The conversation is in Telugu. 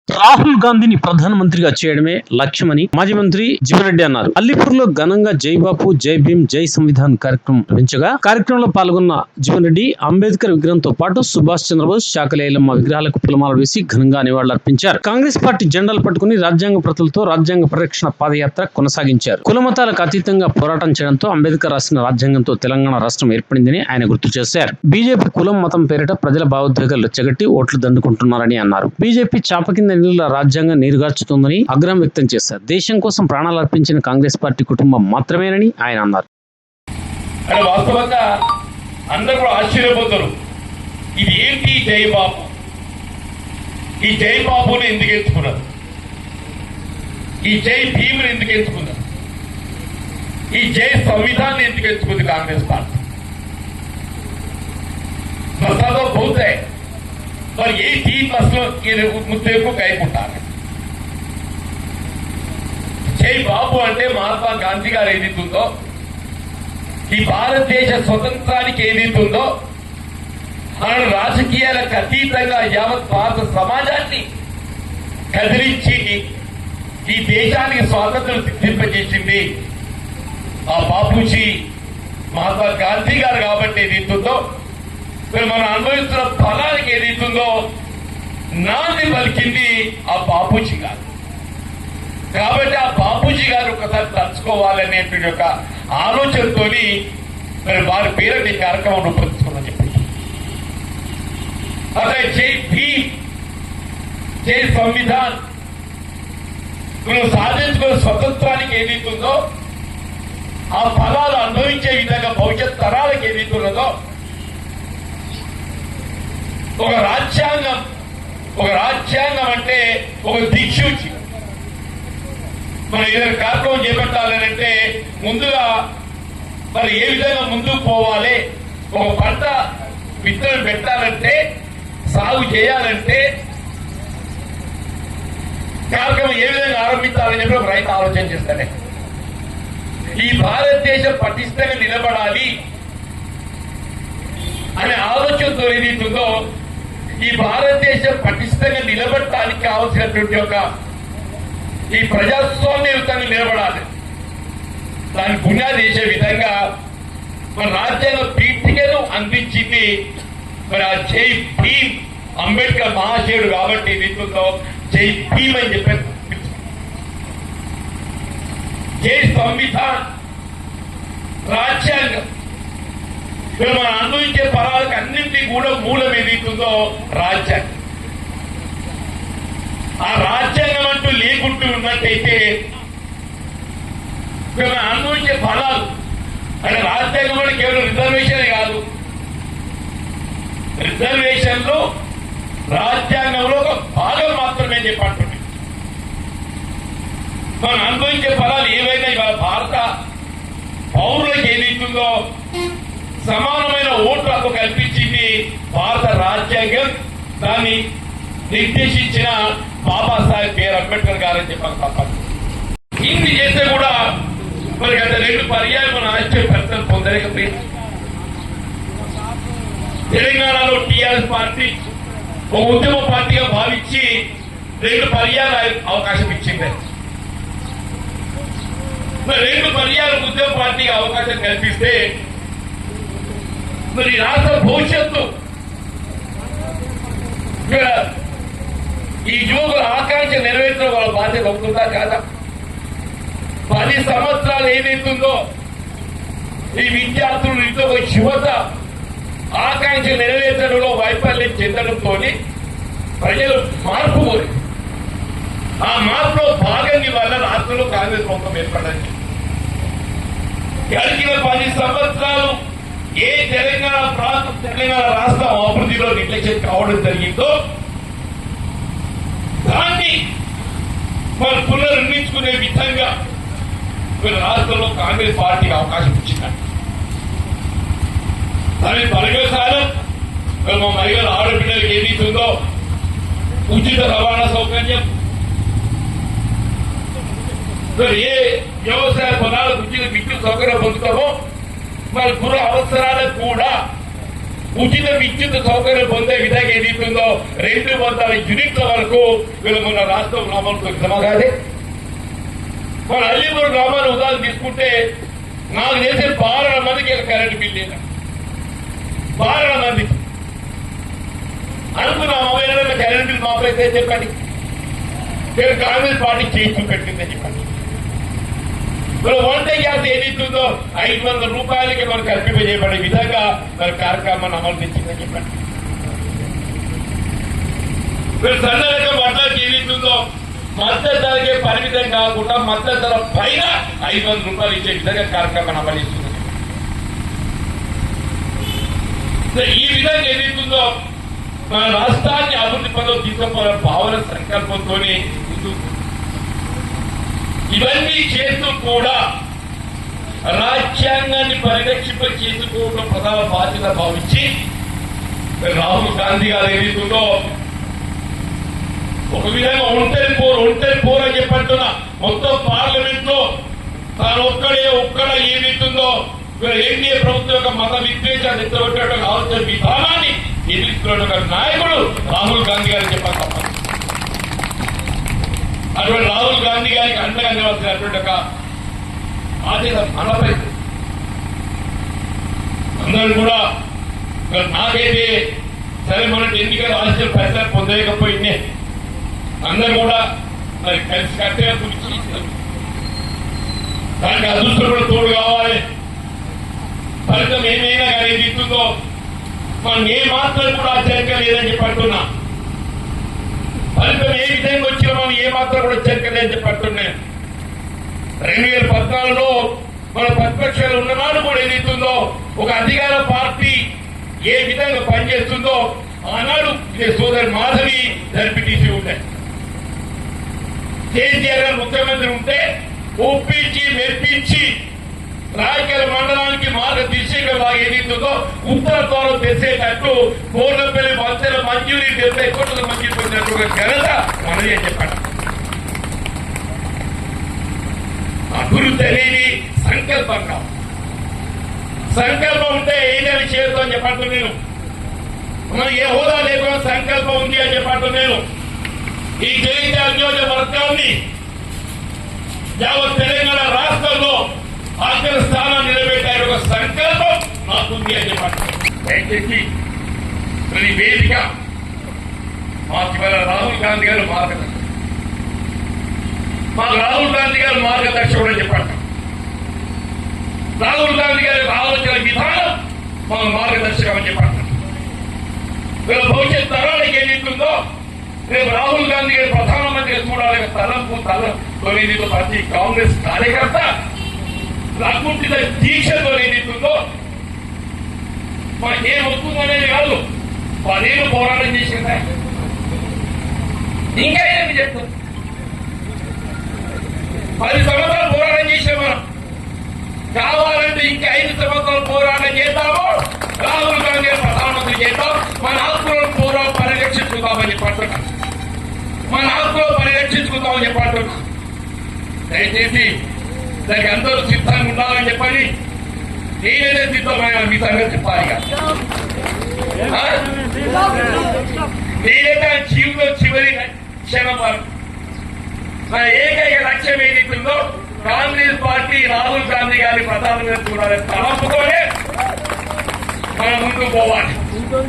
రాహుల్ గాంధీని ప్రధానమంత్రిగా చేయడమే లక్ష్యమని మాజీ మంత్రి జీవన్ రెడ్డి అన్నారు. అల్లీపూర్ లో ఘనంగా జై బాపు, జై భీమ్, జై సంవిధాన్ కార్యక్రమం నిర్వహించగా కార్యక్రమంలో పాల్గొన్న జీవన్ రెడ్డి అంబేద్కర్ విగ్రహంతో పాటు సుభాష్ చంద్రబోస్, చాకలి ఐలమ్మ విగ్రహాలకు పూలమాలలు వేసి ఘనంగా నివాళులర్పించారు. కాంగ్రెస్ పార్టీ జెండాలు పట్టుకుని రాజ్యాంగ ప్రతులతో రాజ్యాంగ పరిరక్షణ పాదయాత్ర కొనసాగించారు. కులమతాలకు అతీతంగా పోరాటం చేయడంతో అంబేద్కర్ రాసిన రాజ్యాంగంతో తెలంగాణ రాష్ట్రం ఏర్పడిందని ఆయన గుర్తు చేశారు. బీజేపీ కులం మతం పేరిట ప్రజల భావోద్వేగాలు రెచ్చగట్టి ఓట్లు దండుకుంటున్నారని అన్నారు. బీజేపీ చాప కింద నీళ్ల రాజ్యాంగం నీరుగార్చుతుందని ఆగ్రహం వ్యక్తం చేశారు. దేశం కోసం ప్రాణాలు అర్పించిన కాంగ్రెస్ పార్టీ కుటుంబం మాత్రమేనని ఆయన అన్నారు. వాస్తవంగా అందరూ కూడా ఆశ్చర్యపోతారు, ఇది ఏంటి జై బాపు, ఈ జై బాపుని ఎందుకు ఎంచుకున్నారు, ఈ జై భీముని ఎందుకు ఎంచుకున్నారు, ఈ జై సంవిధాన్ని ఎందుకు ఎంచుకుంది కాంగ్రెస్ పార్టీ. मसला बहुत है पर ये 3 मसलों के मुद्दे को కైకుంటారు. జై బాబు అంటే మహాత్మా గాంధీ గారు ఏదైతుందో, ఈ భారతదేశ స్వతంత్రానికి ఏదైతుందో, మన రాజకీయాలకు అతీతంగా యావత్ భారత సమాజాన్ని కదిలించి ఈ దేశానికి స్వాతంత్రం సిద్ధింపజేసింది ఆ బాపూజీ మహాత్మా గాంధీ గారు. కాబట్టి ఏదైతుందో మనం అనుభవిస్తున్న ఫలానికి ఏదైతుందో నాంది పలికింది ఆ బాపూజీ గారు. కాబట్టి ఆ బాపూజీ గారు ఒకసారి తలుచుకోవాలనేటువంటి ఒక ఆలోచనతో మరి వారి పేరు ఈ కార్యక్రమం రూపొందించుకోమని చెప్పి, అదే జై భీమ్, జై సంవిధాన్, మనం సాధించుకున్న స్వతంత్రానికి ఏదైతుందో ఆ ఫలాలు అనుభవించే విధంగా భవిష్యత్ తరాలకు ఏదైతున్నదో ఒక రాజ్యాంగం అంటే ఒక దిక్సూచి. మనం ఏదైనా కార్యక్రమం చేపట్టాలంటే ముందుగా మరి ఏ విధంగా ముందుకు పోవాలి, ఒక పంట విత్తనం పెట్టాలంటే, సాగు చేయాలంటే కార్యక్రమం ఏ విధంగా ఆరంభించాలని చెప్పి ఒక రైతు ఆలోచన చేస్తాడే. ఈ భారతదేశం పటిష్టంగా నిలబడాలి అనే ఆలోచనతో ఏదైతుందో, ఈ భారతదేశం పటిష్టంగా నిలబడటానికి కావలసినటువంటి ఒక ఈ ప్రజాస్వామ్యయుతంగా నిలబడాలి, దాన్ని పునాది చేసే విధంగా మన రాజ్యాంగ పీఠికను అందించింది మరి ఆ జై భీమ్ అంబేద్కర్ మహాశయుడు. కాబట్టి ఏదైతుందో జై భీమ్ అని చెప్పారు. జై సంవిధాన్, రాజ్యాంగం, మనం అనుభవించే ఫలాలకు అన్నింటినీ కూడా మూలం ఏదైతుందో రాజ్యాంగం. ఆ రాజ్యాంగం అంటూ లేకుంటూ ఉన్నట్టయితే మనం అనుభవించే ఫలాలు అంటే రాజ్యాంగం అంటే కేవలం రిజర్వేషనే కాదు, రిజర్వేషన్లో రాజ్యాంగంలో ఒక భాగం మాత్రమే చెప్పంటుంది. మనం అనుభవించే ఫలాలు ఏవైనా ఇవాళ భారత పౌరులకు ఏదైతుందో సమానమైన ఓటు హక్కు కల్పించింది భారత రాజ్యాంగం. దాన్ని నిర్దేశించిన బాబాసాహెబ్ బిఆర్ అంబేద్కర్ గారని చెప్పాలి తప్పదు. ఇన్ని చేస్తే కూడా మరి గత 2 పర్యాలు మన ఆశ్చర్యపరిస్థితులు పొందలేకపోయింది. తెలంగాణలో టీఆర్ఎస్ పార్టీ ఒక ఉద్యమ పార్టీగా భావించి 2 పర్యాలు అవకాశం ఇచ్చింది. మరి 2 పర్యాలు ఉద్యమ పార్టీగా అవకాశం కల్పిస్తే మరి రాష్ట్ర భవిష్యత్తు ఈ యువకుల ఆకాంక్ష నెరవేర్చడం వాళ్ళ బాధ్యత అవుతుందా కాదా? 10 సంవత్సరాలు ఏదైతుందో ఈ విద్యార్థులు ఇంట్లో యువత ఆకాంక్ష నెరవేర్చడంలో వైఫల్యం చెందడంతో ప్రజలు మార్పు కోరి ఆ మార్పులో భాగం వల్ల రాష్ట్రంలో కాంగ్రెస్ ప్రభుత్వం ఏర్పడింది. గడిచిన 10 సంవత్సరాలు ఏ తెలంగాణ రాష్ట్రం అభివృద్ధిలో నిర్లక్ష్యం కావడం జరిగిందో దాన్ని మనం పునర్నిర్మించుకునే విధంగా రాష్ట్రంలో కాంగ్రెస్ పార్టీకి అవకాశం ఇచ్చిందండి. దాని పర్యవసానం మా మహిళల ఆడపిల్లలకి ఏదైతుందో ఉచిత రవాణా సౌకర్యం, ఏ వ్యవసాయ పొలాలకు ఉచిత విద్యుత్ సౌకర్యం పొందుతామో మరి గృహ అవసరాలకు కూడా ఉచిత విద్యుత్ సౌకర్యం పొందే విధంగా ఏదైతుందో 200 యూనిట్ల వరకు వీళ్ళు మన రాష్ట్రం గ్రామంలో క్రమ కాదే. మన అల్లిపూర్ గ్రామాన్ని ఉదాహరణ తీసుకుంటే నాకు తెలిసిన 12 మందికి కరెంటు బిల్ లేదా, 12 మందికి అనుకున్నాం. అమ్మాయి కరెంటు బిల్ మాపైతే చెప్పండి, మీరు కాంగ్రెస్ పార్టీ చేసి చూపెట్టిందని చెప్పండి. మరి వంట గ్యాస్ ఏదైతుందో 500 రూపాయలకి మనం కల్పింపజేయబడే విధంగా మరి కార్యక్రమాన్ని అమలు తెచ్చిందని చెప్పండి. మీరు సన్న రకం వడ్లకి ఏదైతుందో మద్దతు ధరకే పరిమితం కాకుండా మద్దతు ధర పైన 500 రూపాయలు ఇచ్చే విధంగా కార్యక్రమాన్ని అమలు చేస్తుంది. ఈ విధంగా ఏదైతుందో మన రాష్ట్రాన్ని అభివృద్ధి పదం తీసుకోవాలనే భావన సంకల్పంతో ఇవన్నీ చేస్తూ కూడా రాజ్యాంగాన్ని పరిరక్షింప చేసుకోవడం ప్రధాన బాధ్యత భావించి రాహుల్ గాంధీ గారు ఏదైతుందో ఒక విధంగా ఒంటరి పోరు అని చెప్పంటున్నా. మొత్తం పార్లమెంట్ లో తాను ఒక్కడ ఏదైతుందో ఎన్డీఏ ప్రభుత్వం యొక్క మత విద్వేషాలు ఎత్తగొట్టే ఆలోచన విధానాన్ని ఎదుర్కొన్న నాయకుడు రాహుల్ గాంధీ గారు చెప్పాలి తప్ప. అటువంటి రాహుల్ గాంధీ గారికి అండగా నిలవలసినటువంటి ఒక ఆదేశం మనపై అందరూ కూడా. నాకైతే సరే మన ఎన్నికల ఆశలు ఫలితాలు పొందలేకపోయిందే, అందరూ కూడా మరి కలిసి కట్టేలా గురించి దానికి అదృష్టం కూడా తోడు కావాలి. ఫలితం ఏమైనా కానీ ఏది ఇస్తుందో మనం ఏ మాత్రం కూడా ఆశ్చర్యం లేదని చెప్పి అంటున్నా. ఫలితం ఏ విధంగా వచ్చినా మనం ఏ మాత్రం కూడా ఆశ్చర్యం లేదని చెప్పి అంటున్నా. 2014లో మన ప్రతిపక్షాలు ఉన్ననాడు కూడా ఏదైతుందో ఒక అధికార పార్టీ ఏ విధంగా పనిచేస్తుందో ఆనాడు సోదరి మాధవి జడ్పీటీసీ ఉండే, కేసీఆర్ గారు ముఖ్యమంత్రి ఉంటే ఒప్పించి మెప్పించి రాయకల్ మండలానికి మార్గదర్శకంగా బాగా ఏదైతుందో ఉత్తర ద్వారం తెచ్చేటట్టు కోర్లపల్లి వంతెన మంజూరీ 70 కోట్ల మంజూరు పొందినట్టుగా ఘనత మనది అని చెప్పాడు. అభివృద్ధి అనేది సంకల్పంగా, సంకల్పం ఉంటే ఏదైనా చేయొద్దు అని చెప్పట్టు నేను. మనం ఏ హోదా లేకుండా సంకల్పం ఉంది అని చెప్పట్టు నేను. ఈ జగిత్యాల నియోజకవర్గాన్ని యావత్ తెలంగాణ రాష్ట్రంలో అగ్ర స్థానం నిలబెట్టే ఒక సంకల్పం నాకుంది అని చెప్పండి. దయచేసి ప్రతి వేదిక మాకు ఇవాళ రాహుల్ గాంధీ గారు మార్గదర్శకుడు, మాకు రాహుల్ గాంధీ గారు మార్గదర్శకుడు అని చెప్పండి. రాహుల్ గాంధీ గారి ఆలోచన విధానం మాకు మార్గదర్శకం అని చెప్పండి. వీళ్ళ భవిష్యత్ తరాలకి ఏదైతుందో రేపు రాహుల్ గాంధీ గారు ప్రధానమంత్రిగా చూడాలి తలంపుతో ప్రతి కాంగ్రెస్ కార్యకర్త రాకుంఠిత దీక్షతో ఏదైతుందో మనకి ఏం వస్తుందనేది కాదు. 10 ఏళ్ళు పోరాటం చేసిందా, ఇంకా ఏమి చెప్తాం. 10 సంవత్సరాలు పోరాటం చేసాం మనం. కావాలంటే ఇంకా 5 సంవత్సరాలు పోరాటం చేద్దాము, రాహుల్ గాంధీ ప్రధానమంత్రి చేద్దాం, మన హక్కులను పరిరక్షించుకుందామని చెప్పంటున్నా, మన హక్కులు పరిరక్షించుకుందామని చెప్పంటున్నా. దయచేసి దానికి అందరూ సిద్ధంగా ఉండాలని చెప్పని నేనైతే సిద్ధమైన మీ సంగతి చెప్పాలి. నేనైతే జీవితం చివరి క్షణం వరకు నా ఏకైక లక్ష్యం ఏదైతుందో కాంగ్రెస్ పార్టీ రాహుల్ గాంధీ గారి ప్రధానంగా చూడాలని తలంపుతోనే మనం ముందుకు పోవాలి.